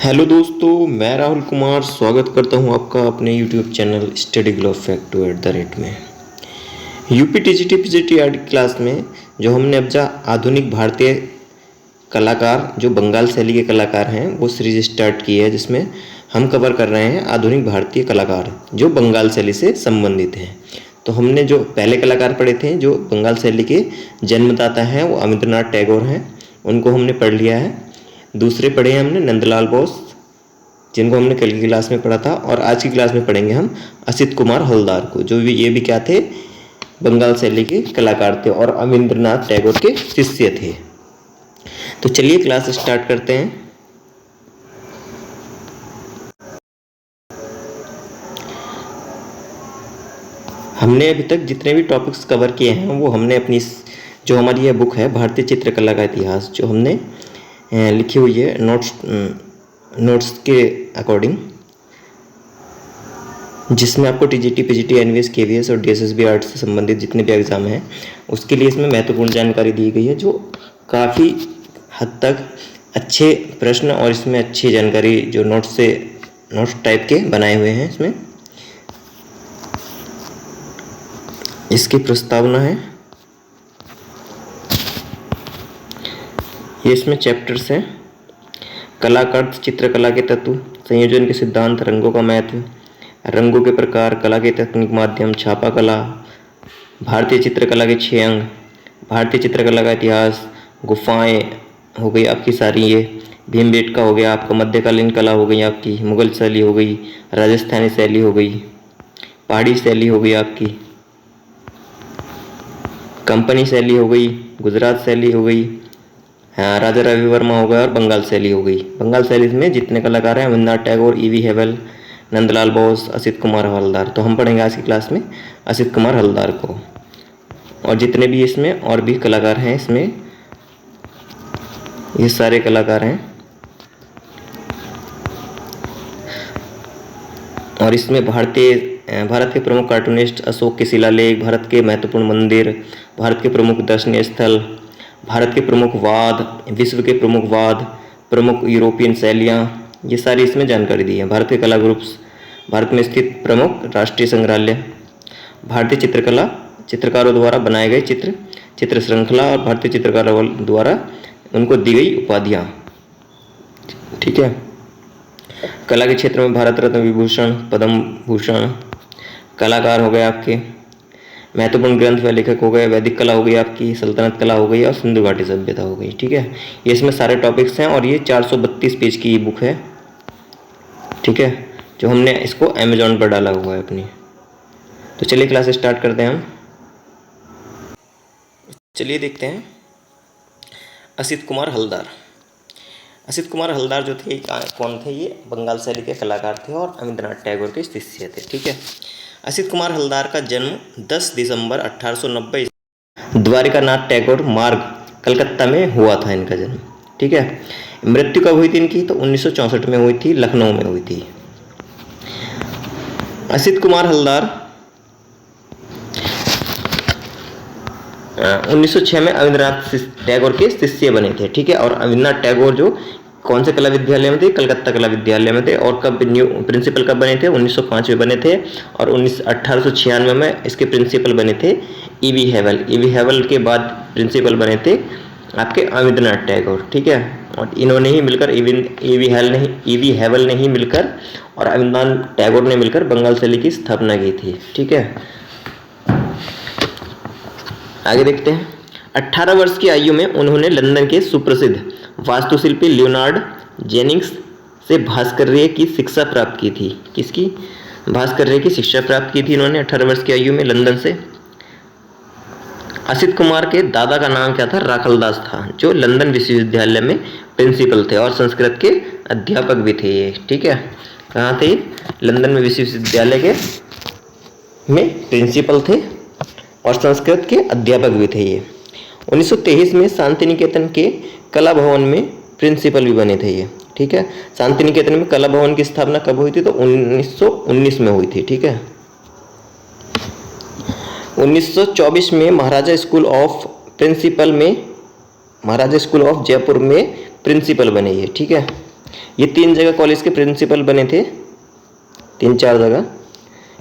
Hello दोस्तों, मैं राहुल कुमार स्वागत करता हूं आपका अपने YouTube channel study glow fact में। UP TGT PGT art class में जो हमने अब जा आधुनिक भारतीय कलाकार जो बंगाल शैली के कलाकार हैं वो सीरीज स्टार्ट की है, जिसमें हम कवर कर रहे हैं आधुनिक भारतीय कलाकार जो बंगाल शैली से संबंधित हैं। तो हमने जो पहले कलाकार पढ़े थे जो बंगाल शैली के जन्मदाता हैं वो अमिन्द्रनाथ टैगोर हैं, उनको हमने पढ़ लिया है। दूसरे पढ़े हैं हमने नंदलाल बोस, जिनको हमने कल की क्लास में पढ़ा था, और आज की क्लास में पढ़ेंगे हम असित कुमार हलदार को, जो भी ये भी क्या थे, बंगाल शैली के कलाकार थे और अमिन्द्रनाथ टैगोर के शिष्य थे। तो चलिए क्लास स्टार्ट करते हैं। हमने अभी तक जितने भी टॉपिक्स कवर किए हैं वो हमने अपनी जो हमारी यह बुक है भारतीय चित्रकला का इतिहास, जो हमने लिखी हुई है नोट्स के अकॉर्डिंग, जिसमें आपको टीजीटी पीजीटी एनवीएस केवीएस और डीएसएसबी आर्ट से संबंधित जितने भी एग्जाम हैं उसके लिए इसमें महत्वपूर्ण जानकारी दी गई है, जो काफ़ी हद तक अच्छे प्रश्न और इसमें अच्छी जानकारी जो नोट्स टाइप के बनाए हुए हैं। इसमें इसकी प्रस्तावना है, ये इसमें चैप्टर्स हैं। कलाकार चित्रकला के तत्व, संयोजन के सिद्धांत, रंगों का महत्व, रंगों के प्रकार, कला के तकनीक माध्यम, छापा कला, भारतीय चित्रकला के 6 अंग, भारतीय चित्रकला का इतिहास, गुफाएं हो गई आपकी सारी, ये भीमबेटका हो गया आपका, मध्यकालीन कला हो गई आपकी, मुगल शैली हो गई, राजस्थानी शैली हो गई, पहाड़ी शैली हो गई आपकी, कंपनी शैली हो गई, गुजरात शैली हो गई, हाँ राजा रवि वर्मा हो गया, और बंगाल शैली हो गई। बंगाल शैली में जितने कलाकार हैं अमिन्द्रनाथ टैगोर, ईवी हेवल, नंदलाल बोस, असित कुमार हलदार। तो हम पढ़ेंगे आज की क्लास में असित कुमार हलदार को, और जितने भी इसमें और भी कलाकार हैं, इसमें ये सारे कलाकार हैं। और इसमें भारत के प्रमुख कार्टूनिस्ट, अशोक के शिलालेख, भारत के महत्वपूर्ण मंदिर, भारत के प्रमुख दर्शनीय स्थल, भारत के प्रमुख वाद, विश्व के प्रमुख वाद, प्रमुख यूरोपियन शैलियाँ, ये सारी इसमें जानकारी दी है। भारत के कला ग्रुप्स, भारत में स्थित प्रमुख राष्ट्रीय संग्रहालय, भारतीय चित्रकारों द्वारा बनाए गए चित्र श्रृंखला, और भारतीय चित्रकारों द्वारा उनको दी गई उपाधियाँ। ठीक है। कला के क्षेत्र में भारत रत्न, विभूषण, पद्म भूषण कलाकार हो गए आपके। महत्वपूर्ण ग्रंथ व लेखक हो गए, वैदिक कला हो गई आपकी, सल्तनत कला हो गई, और सिंधु घाटी सभ्यता हो गई। ठीक है, ये इसमें सारे टॉपिक्स हैं, और ये 432 पेज की बुक है। ठीक है, जो हमने इसको अमेजोन पर डाला हुआ है अपनी। तो चलिए क्लास स्टार्ट करते हैं हम। चलिए देखते हैं असित कुमार हलदार। असित कुमार हलदार जो थे कौन थे, ये बंगाल शैली के कलाकार थे और अमिन्द्रनाथ टैगोर के शिष्य थे। ठीक है, असित कुमार हलदार का जन्म 10 दिसंबर 1890 द्वारिकानाथ टैगोर मार्ग कलकत्ता में हुआ था इनका जन्म। ठीक है, मृत्यु कब हुई थी इनकी, तो 1964 में हुई थी, लखनऊ में हुई थी। असित कुमार हलदार 1906 में अमिन्द्रनाथ टैगोर के शिष्य बने थे। ठीक है, और अमिन्द्रनाथ टैगोर जो कौन से कला विद्यालय में थे, कलकत्ता कला विद्यालय में थे। और कब न्यू प्रिंसिपल कब बने थे, 1905 में बने थे, और 1896 में इसके प्रिंसिपल बने थे ईवी हेवल। ईवी हेवल के बाद प्रिंसिपल बने थे आपके अमिन्द्रनाथ टैगोर। ठीक है, और इन्होंने ही मिलकर ईवी हेवल ने ही मिलकर और अमिन्द्रनाथ टैगोर ने मिलकर बंगाल शैली की स्थापना की थी। ठीक है, आगे देखते हैं। 18 वर्ष की आयु में उन्होंने लंदन के सुप्रसिद्ध वास्तुशिल्पी लियोनार्ड जेनिंग्स से भास्कर्य की शिक्षा प्राप्त की थी। किसकी? भास्कर्य की शिक्षा प्राप्त की थी इन्होंने 18 वर्ष की आयु में लंदन से। असित कुमार के दादा का नाम क्या था? राखलदास था, जो लंदन विश्वविद्यालय में प्रिंसिपल थे और संस्कृत के अध्यापक भी थे ये। ठीक है, कहाँ थे? लंदन में विश्वविद्यालय के में प्रिंसिपल थे और संस्कृत के अध्यापक भी थे ये। 1923 में शांति निकेतन के कला भवन में प्रिंसिपल भी बने थे ये। ठीक है, शांति निकेतन में कला भवन की स्थापना कब हुई थी, तो 1919 में हुई थी। ठीक है, 1924 में महाराजा स्कूल ऑफ जयपुर में प्रिंसिपल बने ये। ठीक है, ये 3 जगह कॉलेज के प्रिंसिपल बने थे, 3-4 जगह।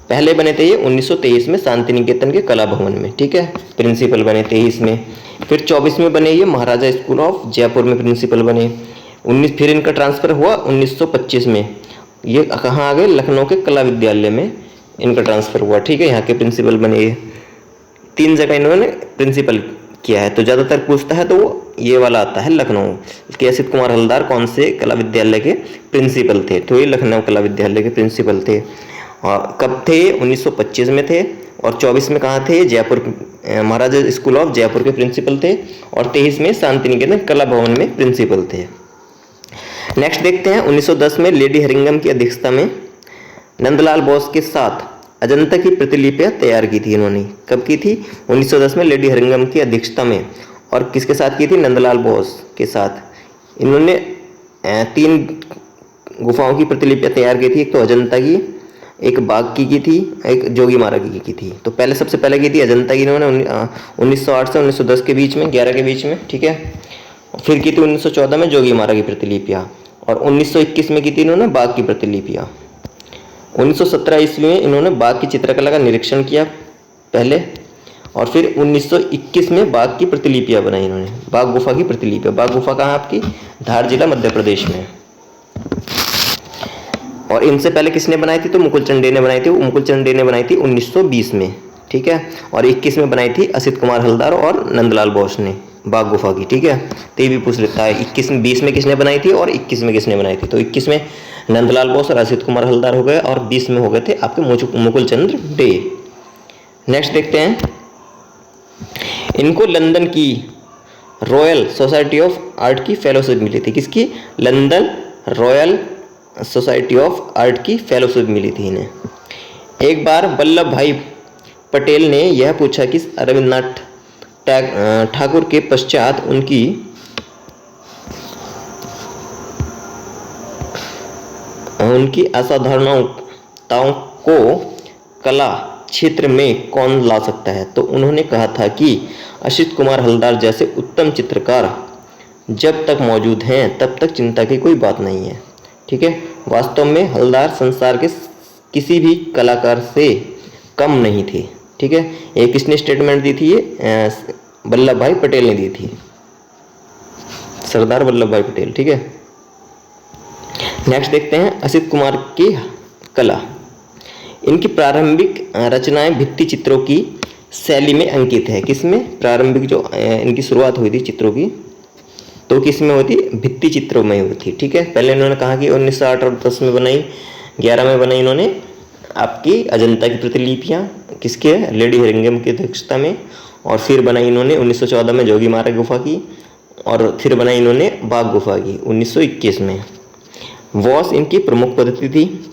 पहले बने थे ये 1923 में शांति निकेतन के कला भवन में, ठीक है, प्रिंसिपल बने 23 में। फिर 24 में बने ये महाराजा स्कूल ऑफ जयपुर में प्रिंसिपल बने। 19 फिर इनका ट्रांसफ़र हुआ 1925 में, ये कहाँ आ गए, लखनऊ के कला विद्यालय में इनका ट्रांसफ़र हुआ, ठीक है, यहाँ के प्रिंसिपल बने ये। 3 जगह इन्होंने प्रिंसिपल किया है। तो ज़्यादातर पूछता है तो वो ये वाला आता है, लखनऊ के असित कुमार हलदार कौन से कला विद्यालय के प्रिंसिपल थे, तो ये लखनऊ कला विद्यालय के प्रिंसिपल थे। और कब थे, 1925 में थे। और 24 में कहाँ थे, जयपुर महाराजा स्कूल ऑफ जयपुर के प्रिंसिपल थे। और 23 में शांति निकेतन कला भवन में प्रिंसिपल थे। नेक्स्ट देखते हैं 1910 में लेडी हरिंगम की अध्यक्षता में नंदलाल बोस के साथ अजंता की प्रतिलिपियां तैयार की थी इन्होंने। कब की थी, 1910 में लेडी हरिंगम की अध्यक्षता में। और किसके साथ की थी, नंदलाल बोस के साथ। इन्होंने 3 गुफाओं की प्रतिलिपियां तैयार की थी, एक तो अजंता की, एक बाघ की थी, एक जोगीमारा की थी। तो पहले सबसे पहले की थी अजंता की इन्होंने 1908 से 1910 के बीच में, 11 के बीच में, ठीक है। फिर की थी 1914 में जोगीमारा की प्रतिलिपियां। और 1921 में की थी इन्होंने बाघ की प्रतिलिपियां। 1917 ईस्वी में इन्होंने बाघ की चित्रकला का निरीक्षण किया पहले। और फिर 1921 में बाघ की प्रतिलिपियां बनाई इन्होंने, बाघ गुफा की प्रतिलिपियां। बाघ गुफा कहाँ आपकी, धार जिला मध्य प्रदेश में। और इनसे पहले किसने बनाई थी, तो मुकुल डे ने बनाई थी। मुकुल डे ने बनाई थी 1920 में, ठीक है। और 21 में बनाई थी असित कुमार हलदार और नंदलाल बोस ने बाघ गुफा की, ठीक है। तो ये भी पूछ लेता है 20 में किसने बनाई थी और 21 में किसने बनाई थी। तो 21 में नंदलाल बोस और असित कुमार हलदार हो गए और 20 में हो गए थे आपके मुकुल चंद्र डे। नेक्स्ट देखते हैं, इनको लंदन की रॉयल सोसाइटी ऑफ आर्ट की फेलोशिप मिली थी। किसकी, London royal society of art की फेलोशिप मिली थी इन्हें। एक बार वल्लभ भाई पटेल ने यह पूछा कि रविन्द्रनाथ ठाकुर के पश्चात उनकी असाधारणताओं को कला क्षेत्र में कौन ला सकता है। तो उन्होंने कहा था कि असित कुमार हलदार जैसे उत्तम चित्रकार जब तक मौजूद हैं तब तक चिंता की कोई बात नहीं है, ठीक है। वास्तव में हलदार संसार के किसी भी कलाकार से कम नहीं थे, ठीक है। ये किसने स्टेटमेंट दी थी, ये वल्लभ भाई पटेल ने दी थी, सरदार वल्लभ भाई पटेल, ठीक है। नेक्स्ट देखते हैं असित कुमार की कला। इनकी प्रारंभिक रचनाएं भित्ति चित्रों की शैली में अंकित है। किसमें, प्रारंभिक जो इनकी शुरुआत हुई थी चित्रों की, तो किसमें होती, भित्ति चित्रों में हुई थी, ठीक है। पहले इन्होंने कहा कि 1908 और 10 में बनाई, 11 में बनाई इन्होंने आपकी अजंता की प्रतिलिपियां, किसके, लेडी हरिंगम की अध्यक्षता में। और फिर बनाई इन्होंने 1914 में जोगीमारा गुफा की। और फिर बनाई इन्होंने बाघ गुफा की 1921 में। वॉश इनकी प्रमुख पद्धति थी।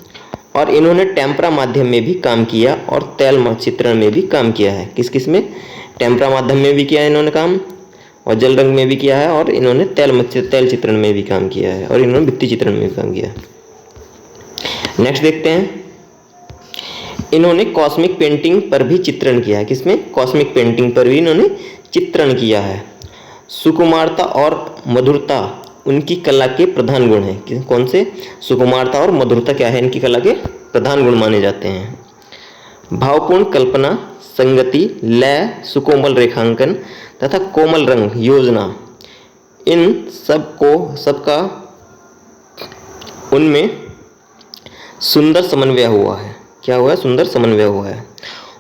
और इन्होंने टेम्परा माध्यम में भी काम किया और तैल चित्रण में भी काम किया है। किस किस में, टेम्परा माध्यम में भी किया है इन्होंने काम, और जल रंग में भी किया है, और इन्होंने तैल चित्रण में भी काम किया है, और इन्होंने भित्ति चित्रण में भी काम किया है। नेक्स्ट देखते हैं, इन्होंने कॉस्मिक पेंटिंग पर भी चित्रण किया है। किसमें, कॉस्मिक पेंटिंग पर भी इन्होंने चित्रण किया है। सुकुमारता और मधुरता उनकी कला के प्रधान गुण हैं। कौन से, सुकुमारता और मधुरता क्या है, इनकी कला के प्रधान गुण माने जाते हैं। भावपूर्ण कल्पना, संगति, लय, सुकोमल रेखांकन तथा कोमल रंग योजना, इन सबका उनमें सुंदर समन्वय हुआ है। क्या हुआ है, सुंदर समन्वय हुआ है।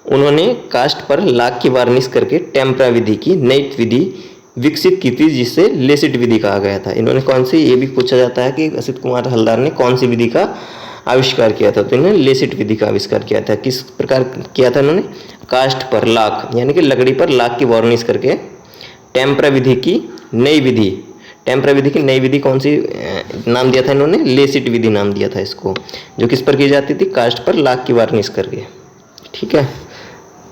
उन्होंने कास्ट पर लाख की वार्निश करके टेम्परा विधि की नई विधि विकसित की थी, जिसे लेसिट विधि कहा गया था। इन्होंने कौन सी, ये भी पूछा जाता है कि असित कुमार हलदार ने कौन सी विधि का आविष्कार किया था। तो इन्होंने लेसिट विधि का आविष्कार किया था। किस प्रकार किया था इन्होंने, कास्ट पर लाख यानी कि लकड़ी पर लाख की वार्निश करके टेम्परा विधि की नई विधि, टेम्परा विधि की नई विधि कौन सी नाम दिया था इन्होंने, लेसिट विधि नाम दिया था इसको, जो किस पर की जाती थी, कास्ट पर लाख की वार्निश करके, ठीक है।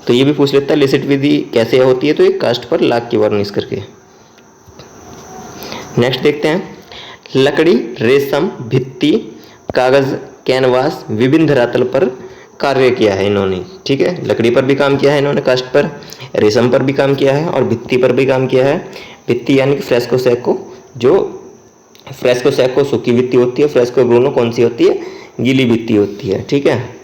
तो ये भी पूछ लेता है लेसिट विधि कैसे होती है, तो ये कास्ट पर लाख की वार्निश करके। नेक्स्ट देखते हैं, लकड़ी, रेशम, भित्ति, कागज, कैनवास, विभिन्न धरातल पर कार्य किया है इन्होंने, ठीक है। लकड़ी पर भी काम किया है इन्होंने, कास्ट पर, रेशम पर भी काम किया है और भित्ति पर भी काम किया है। भित्ति यानी कि फ्रेस्को सेको, जो फ्रेस्को सैको सूखी भित्ति होती है, फ्रेस्को ब्रूनो कौन सी होती है, गीली भित्ति होती है। ठीक है,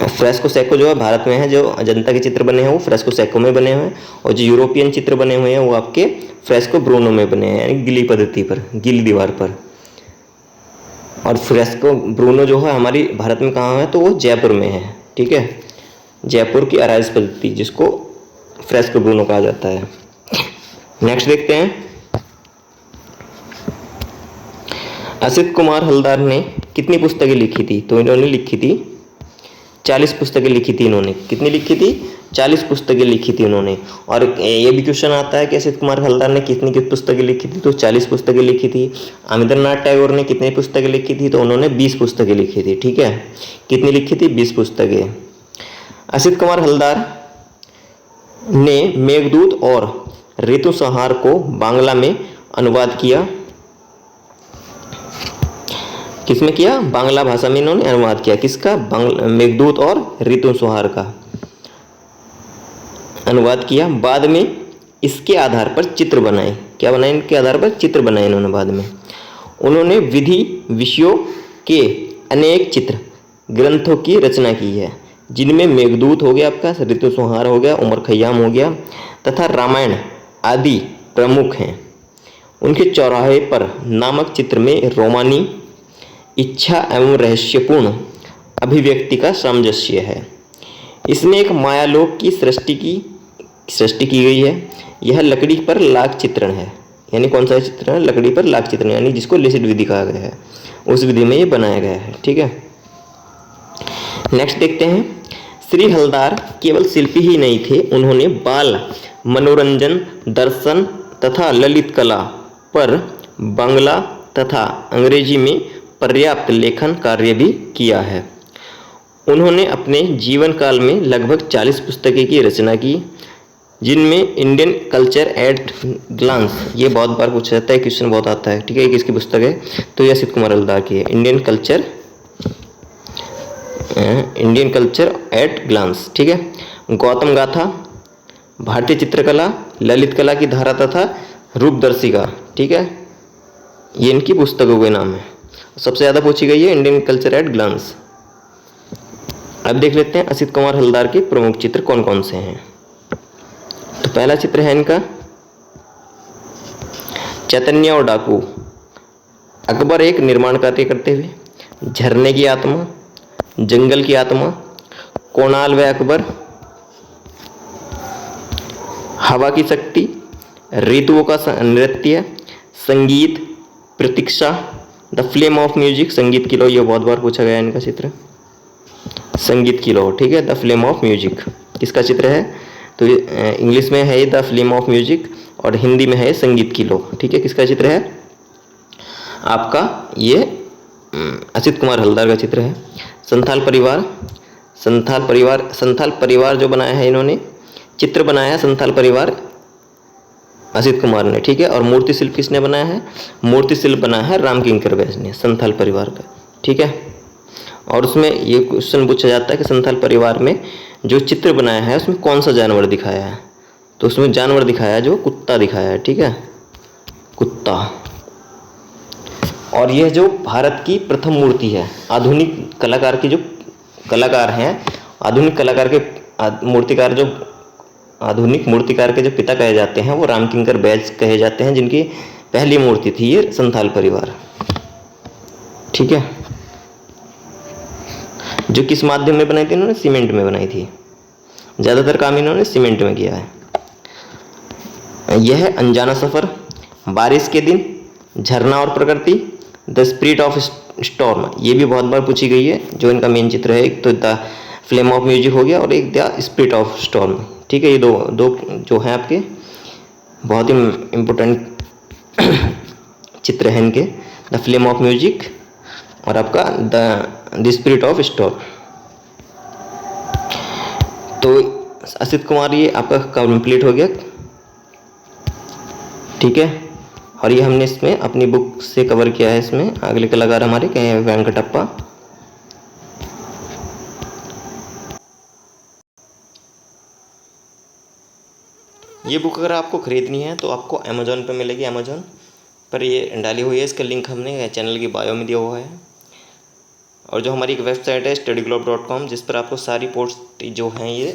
फ्रेस्को सैको जो है भारत में है, जो अजंता के चित्र बने हैं वो फ्रेस्को सैको में बने हुए हैं, और जो यूरोपियन चित्र बने हुए हैं वो आपके फ्रेस्को ब्रूनो में बने हैं, यानी गीली पद्धति पर, गीली दीवार पर। और फ्रेस्को ब्रूनो जो है हमारी भारत में कहाँ है, तो वो जयपुर में है। ठीक है, जयपुर की आराइश पद्धति जिसको फ्रेस्को ब्रूनो कहा जाता है। नेक्स्ट देखते हैं, असित कुमार हलदार ने कितनी पुस्तकें लिखी थी, तो इन्होंने लिखी थी 40 पुस्तकें लिखी थी इन्होंने। कितनी लिखी थी, 40 पुस्तकें लिखी थी इन्होंने। और ये भी क्वेश्चन आता है कि असित कुमार हलदार ने कितनी पुस्तकें लिखी थी, तो 40 पुस्तकें लिखी थी। अमिंद्रनाथ टैगोर ने कितनी पुस्तकें लिखी थी, तो उन्होंने 20 पुस्तकें लिखी थी। ठीक है, कितनी लिखी थी, 20 पुस्तकें। असित कुमार हलदार ने मेघदूत और ऋतु संहार को बांग्ला में अनुवाद किया। किसमें किया, बांग्ला भाषा में इन्होंने अनुवाद किया। किसका, मेघदूत और ऋतु संहार का अनुवाद किया। बाद में इसके आधार पर चित्र बनाए। क्या बनाए, इनके आधार पर चित्र बनाए इन्होंने बाद में। उन्होंने विधि विषयों के अनेक चित्र ग्रंथों की रचना की है, जिनमें मेघदूत हो गया आपका, ऋतु संहार हो गया, उमर खयाम हो गया तथा रामायण आदि प्रमुख हैं। उनके चौराहे पर नामक चित्र में रोमानी इच्छा एवं रहस्यपूर्ण अभिव्यक्ति का सामंजस्य है। इसमें एक मायालोक की सृष्टि की गई है। यह लकड़ी पर लाख चित्रण है, यानी कौन सा चित्रण है, लकड़ी पर लाख चित्रण, यानी जिसको लेसिड विधि कहा गया है, उस विधि में ये बनाया गया है। ठीक है, नेक्स्ट देखते हैं, श्री हलदार केवल शिल्पी ही नहीं थे, उन्होंने बाल मनोरंजन, दर्शन तथा ललित कला पर बांग्ला तथा अंग्रेजी में पर्याप्त लेखन कार्य भी किया है। उन्होंने अपने जीवन काल में लगभग 40 पुस्तकें की रचना की, जिनमें इंडियन कल्चर एट ग्लांस, ये बहुत बार पूछा जाता है, क्वेश्चन बहुत आता है। ठीक है, किसकी पुस्तक है, तो ये असित कुमार हलदार की है, इंडियन कल्चर एट ग्लांस। ठीक है, गौतम गाथा, भारतीय चित्रकला, ललित कला की धारा तथा रूपदर्शिका। ठीक है, ये इनकी पुस्तकों के नाम है। सबसे ज़्यादा पूछी गई है इंडियन कल्चर एट ग्लांस। अब देख लेते हैं असित कुमार हलदार के प्रमुख चित्र कौन कौन से हैं। तो पहला चित्र है इनका चैतन्य और डाकू। अकबर एक निर्माण कार्य करते हुए, झरने की आत्मा, जंगल की आत्मा, कोणाल व अकबर, हवा की शक्ति, ऋतुओं का नृत्य, संगीत, प्रतीक्षा, द फ्लेम ऑफ म्यूजिक, संगीत की लौ, ये बहुत बार पूछा गया इनका चित्र, संगीत की लौ। ठीक है, द फ्लेम ऑफ म्यूजिक किसका चित्र है, तो इंग्लिश में है द फ्लेम ऑफ म्यूजिक और हिंदी में है संगीत की लौ। ठीक है, किसका चित्र है आपका, ये असित कुमार हलदार का चित्र है। संथाल परिवार जो बनाया है इन्होंने, चित्र बनाया है संथाल परिवार असित कुमार ने। ठीक है, और मूर्ति शिल्प किसने बनाया है, मूर्ति शिल्प बनाया है रामकिंकर बैस ने, संथाल परिवार का। ठीक है, और उसमें ये क्वेश्चन पूछा जाता है कि संथाल परिवार में जो चित्र बनाया है उसमें कौन सा जानवर दिखाया है, तो उसमें जानवर दिखाया है जो कुत्ता दिखाया है। ठीक है, कुत्ता। और यह जो भारत की प्रथम मूर्ति है, आधुनिक कलाकार की जो कलाकार हैं, आधुनिक कलाकार के मूर्तिकार जो आधुनिक मूर्तिकार के जो पिता कहे जाते हैं वो रामकिंकर बैस कहे जाते हैं, जिनकी पहली मूर्ति थी ये संथाल परिवार। ठीक है, जो किस माध्यम में बनाई थी इन्होंने, सीमेंट में बनाई थी, ज़्यादातर काम इन्होंने सीमेंट में किया है। यह है अनजाना सफ़र, बारिश के दिन, झरना और प्रकृति, द स्पिरिट ऑफ स्टॉर्म, ये भी बहुत बार पूछी गई है, जो इनका मेन चित्र है। एक तो द फ्लेम ऑफ म्यूजिक हो गया और एक द स्पिरिट ऑफ स्टॉर्म। ठीक है, ये दो जो हैं आपके बहुत ही इम्पोर्टेंट चित्र हैं इनके, द फ्लेम ऑफ म्यूजिक और आपका द स्पिरिट ऑफ स्टॉर्म। तो असित कुमार ये आपका कंप्लीट हो गया। ठीक है, और ये हमने इसमें अपनी बुक से कवर किया है। इसमें अगले कलाकार हमारे कहे हैं वेंकटप्पा। ये बुक अगर आपको ख़रीदनी है तो आपको अमेज़ॉन पे मिलेगी, अमेज़ॉन पर ये डाली हुई है। इसका लिंक हमने चैनल की बायो में दिया हुआ है। और जो हमारी एक वेबसाइट है studyglobal.com, जिस पर आपको सारी पोस्ट जो हैं ये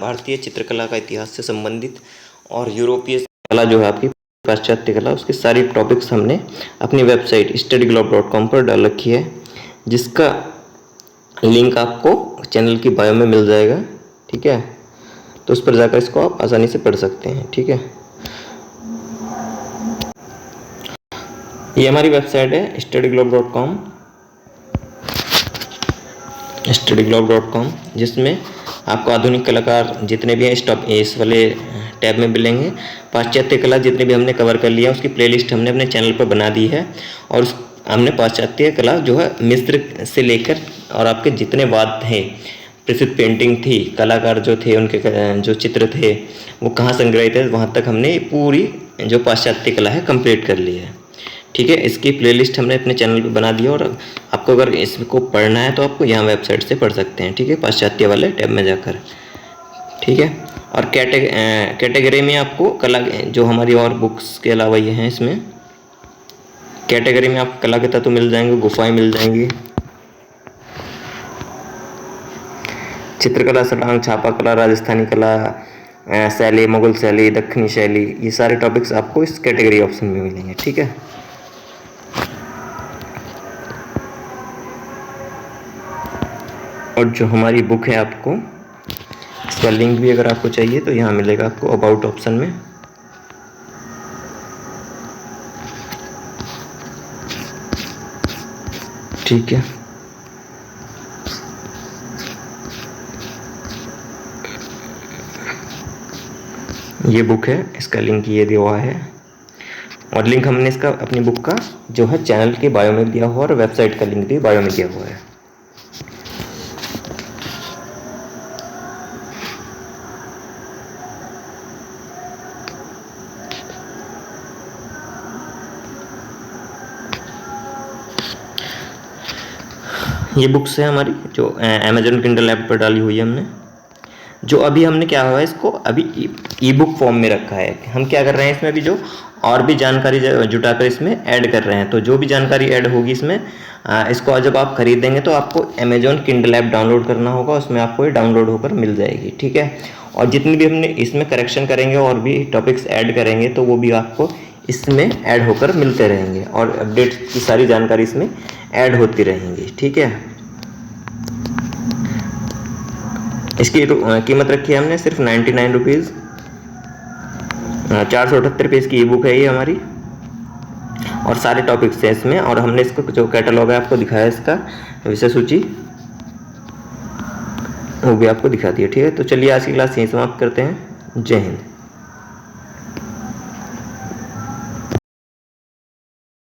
भारतीय चित्रकला का इतिहास से संबंधित और यूरोपीय कला जो है आपकी पाश्चात्य कला, उसकी सारी टॉपिक्स हमने अपनी वेबसाइट studyglobal.com पर डाल रखी है, जिसका लिंक आपको चैनल की बायो में मिल जाएगा। ठीक है, तो उस पर जाकर इसको आप आसानी से पढ़ सकते हैं। ठीक है, ये हमारी वेबसाइट है studyglobal.com, जिसमें आपको आधुनिक कलाकार जितने भी हैं इस वाले टैब में मिलेंगे। पाश्चात्य कला जितने भी हमने कवर कर लिया, उसकी प्लेलिस्ट हमने अपने चैनल पर बना दी है। और हमने पाश्चात्य कला जो है मिस्र से लेकर और आपके जितने वाद थे, प्रसिद्ध पेंटिंग थी, कलाकार जो थे, उनके जो चित्र थे वो कहाँ संग्रहित है, वहाँ तक हमने पूरी जो पाश्चात्य कला है कंप्लीट कर ली है। ठीक है, इसकी प्लेलिस्ट हमने अपने चैनल पे बना दी है। और आपको अगर इसको पढ़ना है तो आपको यहाँ वेबसाइट से पढ़ सकते हैं। ठीक है, पाश्चात्य वाले टैब में जाकर। ठीक है, और कैटेगरी में आपको कला जो हमारी और बुक्स के अलावा ये हैं, इसमें कैटेगरी में आपको कला के तत्व मिल जाएंगे, गुफाएं मिल जाएंगी, चित्रकला, सटांग, छापा कला, राजस्थानी कला, शैली, मुगल शैली, दक्षिणी शैली, ये सारे टॉपिक्स आपको इस कैटेगरी ऑप्शन में मिलेंगे। ठीक है, और जो हमारी बुक है, आपको इसका लिंक भी अगर आपको चाहिए तो यहाँ मिलेगा आपको अबाउट ऑप्शन में। ठीक है, ये बुक है, इसका लिंक ये दिया हुआ है। और लिंक हमने इसका अपनी बुक का जो है चैनल के बायो में दिया हुआ, और वेबसाइट का लिंक भी बायो में दिया हुआ है। ये बुक्स है हमारी जो अमेजन किंडल ऐप पर डाली हुई है हमने। जो अभी हमने क्या हुआ है, इसको अभी ई बुक फॉर्म में रखा है। हम क्या कर रहे हैं इसमें, अभी जो और भी जानकारी जुटाकर इसमें ऐड कर रहे हैं। तो जो भी जानकारी ऐड होगी इसमें, इसको जब आप खरीदेंगे तो आपको अमेजन किंडल ऐप डाउनलोड करना होगा, उसमें आपको ये डाउनलोड होकर मिल जाएगी। ठीक है, और जितनी भी हमने इसमें करेक्शन करेंगे और भी टॉपिक्स ऐड करेंगे तो वो भी आपको इसमें ऐड होकर मिलते रहेंगे, और अपडेट की सारी जानकारी इसमें ऐड होती रहेंगी। ठीक है, इसकी कीमत रखी है हमने सिर्फ 99 रुपीज़। 478 पेज की ई बुक है ये हमारी, और सारे टॉपिक्स हैं इसमें। और हमने इसको जो कैटलॉग है आपको दिखाया, इसका विषय सूची वो भी आपको दिखा दिया। ठीक है, तो चलिए आज की क्लास यहीं समाप्त करते हैं। जय हिंद।